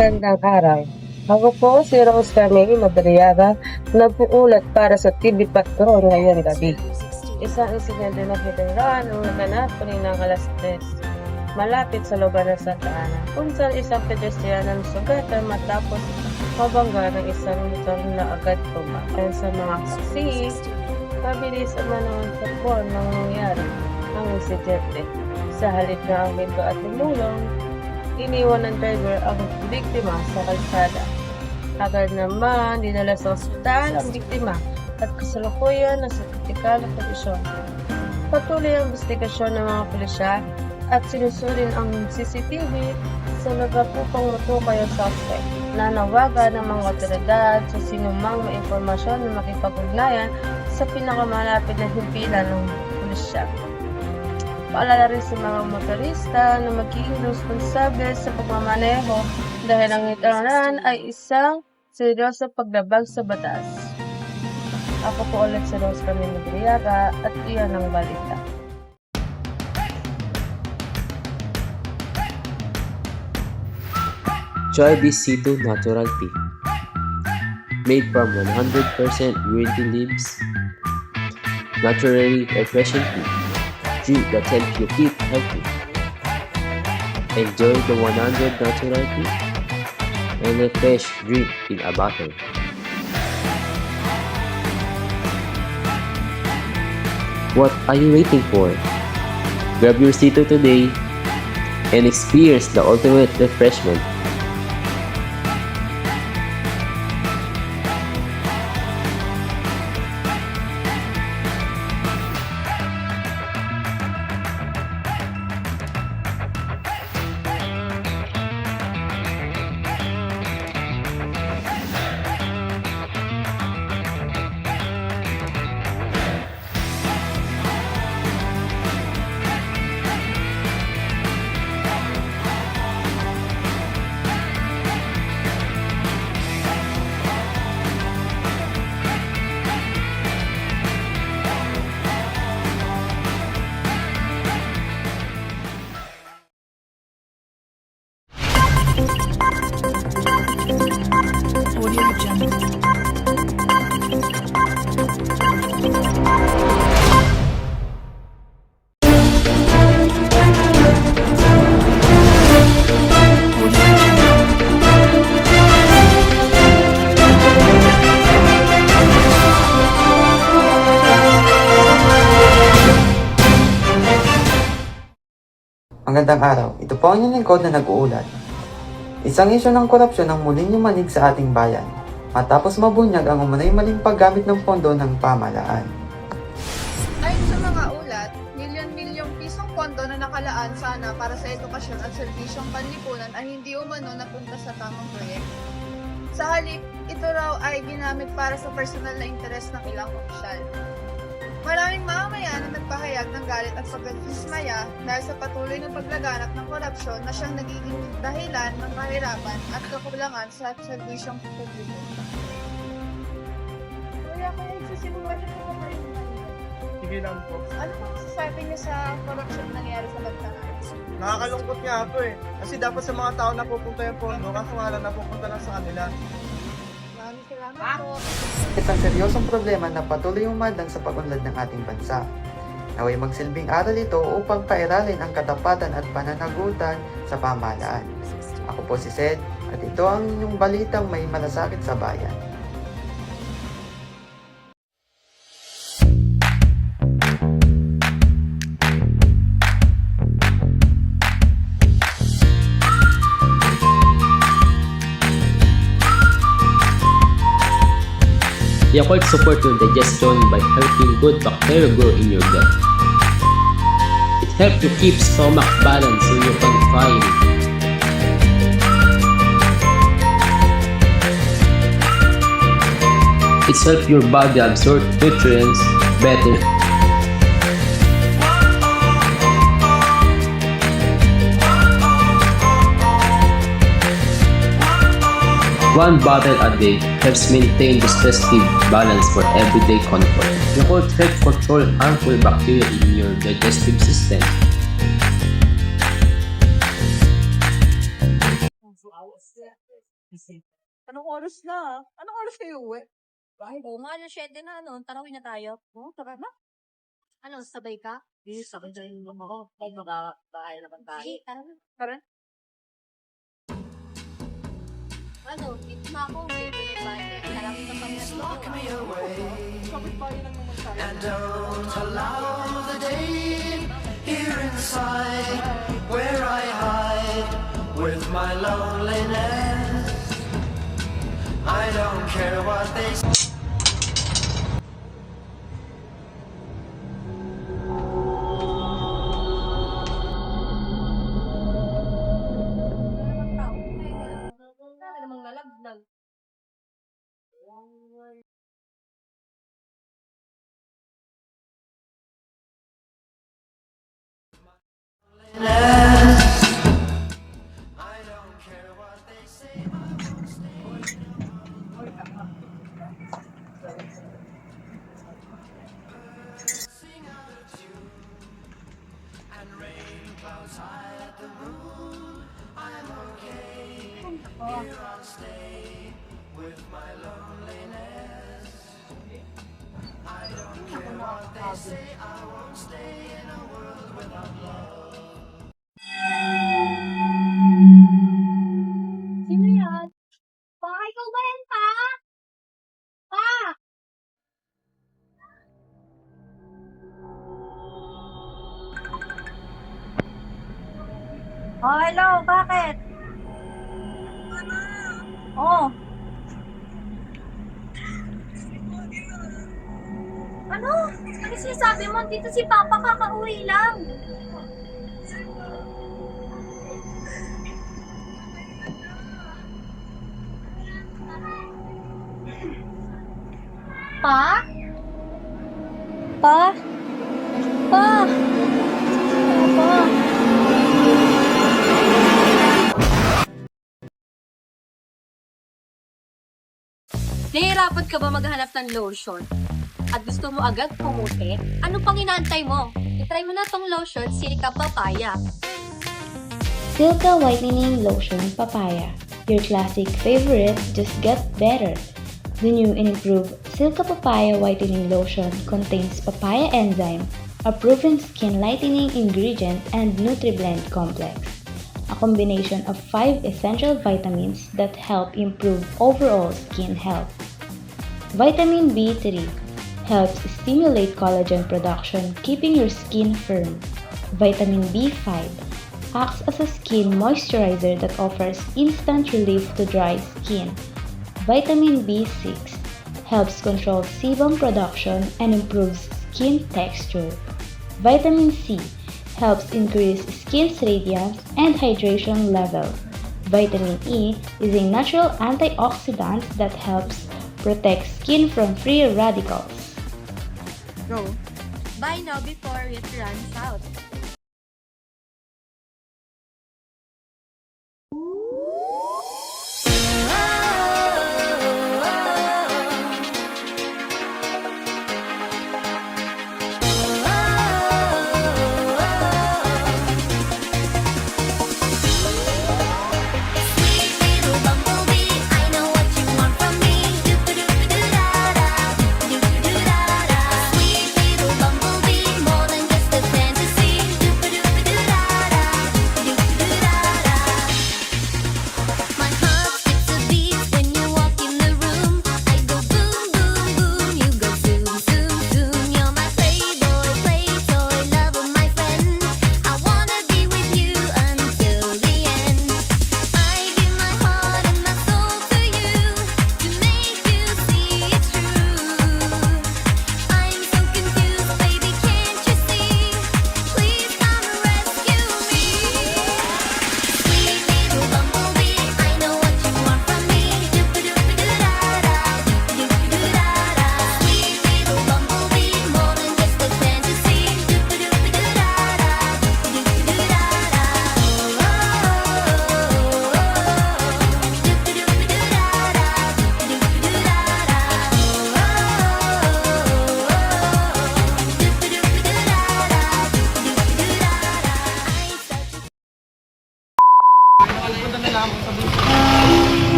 Magandang araw. Ako po si Rose Camille Madriaga, nag-uulat para sa TV Patrol ngayong gabi. Isang insidente na hidera nung naganap kaninang alas 3, malapit sa lugar ng Santa Ana, kung saan isang pedestrian ang sugatan matapos mabangga ng isang motor na agad tumakbo. Sa mga saksi, mabilis ang manoon sa buwan nang nangyari ang insidente. Sa halip na ang hinto at tumulong, iniwan ng driver ang biktima sa kalsada. Agad naman dinala sa ospital ang biktima at kasalukuyan nasa kritikal na kondisyon. Patuloy ang investigasyon ng mga pulisya at sinusurin ang CCTV sa lugar upang matukoy ang suspect. Nanawagan ng mga otoridad sa sinumang may impormasyon na makipag-ugnayan sa pinakamalapit na himpilan ng pulisya. Paalala rin sa mga motorista na magiging responsable sa pagmamaneho dahil ang itanan ay isang seryosong paglabag sa batas. Ako po ulit si Rose Camille Madriaga at iyan ang balita. Joy Bisito Natural Tea. Made from 100% green tea leaves, naturally refreshing tea. Drink that helps you keep healthy. Enjoy the 100 natural tea and a fresh drink in a bottle. What are you waiting for? Grab your Sito today and experience the ultimate refreshment. Audio Jungle. Audio Jungle. Magandang araw. Ito po ang inyong lingkod na nag-uulat. Isang isyu ng korupsyon ang muling yumanig sa ating bayan matapos mabunyag ang umunay maling paggamit ng pondo ng pamahalaan. Ayon sa mga ulat, milyon-milyong pisong pondo na nakalaan sana para sa edukasyon at serbisyong panlipunan ay hindi umano napunta sa tamang proyekto. Sa halip, ito raw ay ginamit para sa personal na interes ng ilang opisyal. Maraming mamamayan na nagpahayag ng galit at pagkadismaya dahil sa patuloy na paglaganap ng korupsyon na siyang nagiging dahilan ng kahirapan at kakulangan sa serbisyong publiko. Kaya nagsisimula niyo po kayo ng Sige lang po. ano pang masasabi niyo sa korupsyon na nangyari sa bansa? Nakakalungkot nga po eh. Kasi dapat sa mga tao na pupunta yung pondo, kaso nga lang napupunta lang sa kanila. Maraming salamat po. Isang seryosong problema na patuloy umadlang sa pag-unlad ng ating bansa. Naway magsilbing aral ito upang pairalin ang katapatan at pananagutan sa pamahalaan. Ako po si Sed at ito ang inyong balitang may malasakit sa bayan. Yakult support your digestion by helping good bacteria grow in your gut. It helps to keep stomach balance when you're confined. It helps your body absorb nutrients better. One bottle a day helps maintain digestive balance for everyday comfort. Yakult helps control harmful bacteria in your digestive system. oras na? Anong oras kayo uwi? Oo nga, alas 7 na, ano, tarawin na tayo. Oo, tara na. Ano, sabay ka? Hindi, sabay tayo yung ako. Ay, bahay naman tayo. Hindi, tara na. Tara. Ano, dito na ako, dito na bahay. Tarawin na kami. Kapit bahay lang naman tayo. And don't allow the day here inside where I hide with my loneliness. I don't care what they say. Wala namang nalaglag. I don't care what they say. Sing out of tune and rain clouds hide the moon. I'm okay. Here I'll stay with my loneliness. I don't care what they say. I won't stay in a world without love. Sino yan? Pa, ikaw ba yan, pa? Pa! Oh, hello, bakit? Oh. Ano? Ano sinasabi mo? Dito si Papa kakauwi lang. Pa? Pa? Pa? Pa? Nahihirapan ka ba maghanap ng lotion? At gusto mo agad pumuti? Ano pang inaantay mo? I-try mo na tong lotion, Silica Papaya. Silka Whitening Lotion Papaya. Your classic favorite just got better. The new and improved Silka Papaya Whitening Lotion contains papaya enzyme, a proven skin lightening ingredient and NutriBlend complex. A combination of 5 essential vitamins that help improve overall skin health. Vitamin B3 helps stimulate collagen production, keeping your skin firm. Vitamin B5 acts as a skin moisturizer that offers instant relief to dry skin. Vitamin B6 helps control sebum production and improves skin texture. Vitamin C helps increase skin's radiance and hydration level. Vitamin E is a natural antioxidant that helps protect skin from free radicals. Go. Buy now before it runs out. Sweet little bumblebee, more than just a fantasy.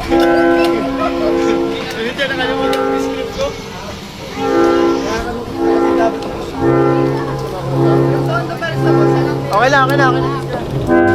Hindi dyan nakalimutan yung script ko. Yung tondo pa rin sa bulsa lang. Okay lang, okay lang, okay lang.